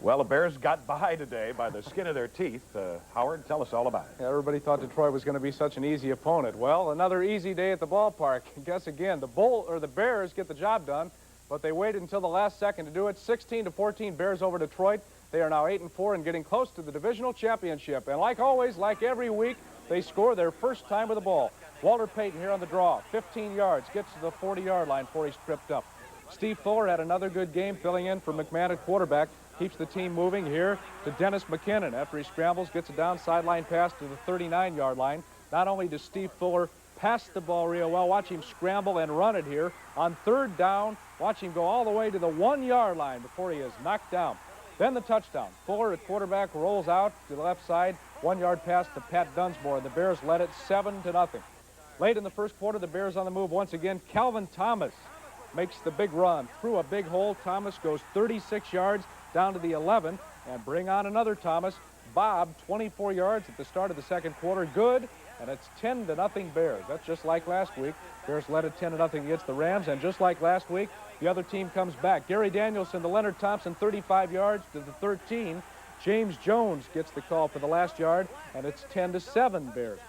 Well, the Bears got by today by the skin of their teeth. Howard, tell us all about it. Yeah, everybody thought Detroit was going to be such an easy opponent. Well, another easy day at the ballpark. Guess again, the Bears get the job done, but they waited until the last second to do it. 16-14 Bears over Detroit. They are now 8-4 and getting close to the divisional championship. And like always, like every week, they score their first time with the ball. Walter Payton here on the draw, 15 yards, gets to the 40-yard line before he's tripped up. Steve Fuller had another good game filling in for McMahon at quarterback. Keeps the team moving here to Dennis McKinnon. After he scrambles, gets a down sideline pass to the 39-yard line. Not only does Steve Fuller pass the ball real well, watch him scramble and run it here. On third down, watch him go all the way to the 1-yard line before he is knocked down. Then the touchdown. Fuller at quarterback rolls out to the left side. 1-yard pass to Pat Dunsmore, and the Bears led it 7-0. Late in the first quarter, the Bears on the move once again. Calvin Thomas makes the big run through a big hole. Thomas goes 36 yards down to the 11, and bring on another Thomas. Bob, 24 yards at the start of the second quarter. Good, and it's 10-0 Bears. That's just like last week. Bears led it 10-0 against the Rams, and just like last week, the other team comes back. Gary Danielson to Leonard Thompson, 35 yards to the 13. James Jones gets the call for the last yard, and it's 10-7 Bears.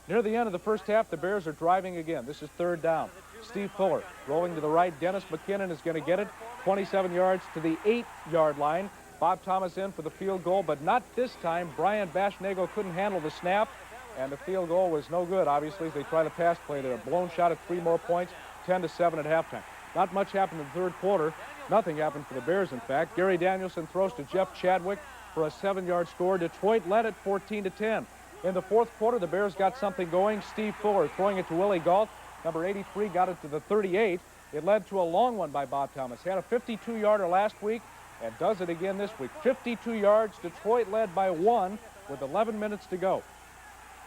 Near the end of the first half, the Bears are driving again. This is third down. Steve Fuller rolling to the right. Dennis McKinnon is going to get it. 27 yards to the 8-yard line. Bob Thomas in for the field goal, but not this time. Brian Baschnagel couldn't handle the snap, and the field goal was no good, obviously, as they try the pass play there. A blown shot at 3 more points, 10-7 at halftime. Not much happened in the third quarter. Nothing happened for the Bears, in fact. Gary Danielson throws to Jeff Chadwick for a 7-yard score. Detroit led it 14-10. In the fourth quarter, the Bears got something going. Steve Fuller throwing it to Willie Galt. Number 83 got it to the 38. It led to a long one by Bob Thomas. He had a 52-yarder last week and does it again this week. 52 yards. Detroit led by 1 with 11 minutes to go.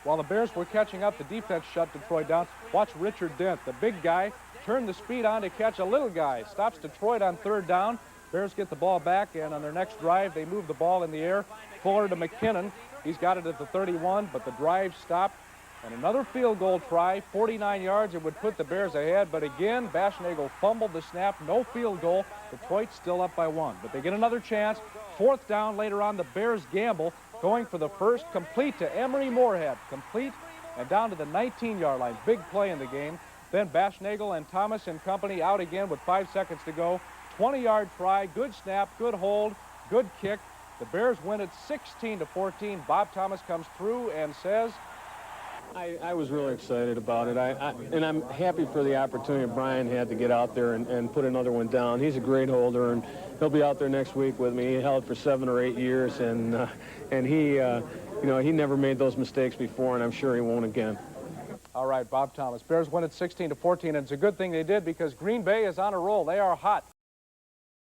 While the Bears were catching up, the defense shut Detroit down. Watch Richard Dent, the big guy, turn the speed on to catch a little guy. Stops Detroit on third down. Bears get the ball back, and on their next drive, they move the ball in the air. Fuller to McKinnon. He's got it at the 31, but the drive stopped. And another field goal try, 49 yards. It would put the Bears ahead, but again, Baschnagel fumbled the snap. No field goal. Detroit still up by 1, but they get another chance. Fourth down later on, the Bears gamble, going for the first, complete to Emery Moorhead. Complete and down to the 19-yard line. Big play in the game. Then Baschnagel and Thomas and company out again with 5 seconds to go. 20-yard try, good snap, good hold, good kick. The Bears win it 16-14. Bob Thomas comes through and says, I was really excited about it. And I'm happy for the opportunity Brian had to get out there and put another one down. He's a great holder, and he'll be out there next week with me. He held for 7 or 8 years, and he, he never made those mistakes before, and I'm sure he won't again. All right, Bob Thomas. Bears win it 16-14, and it's a good thing they did because Green Bay is on a roll. They are hot.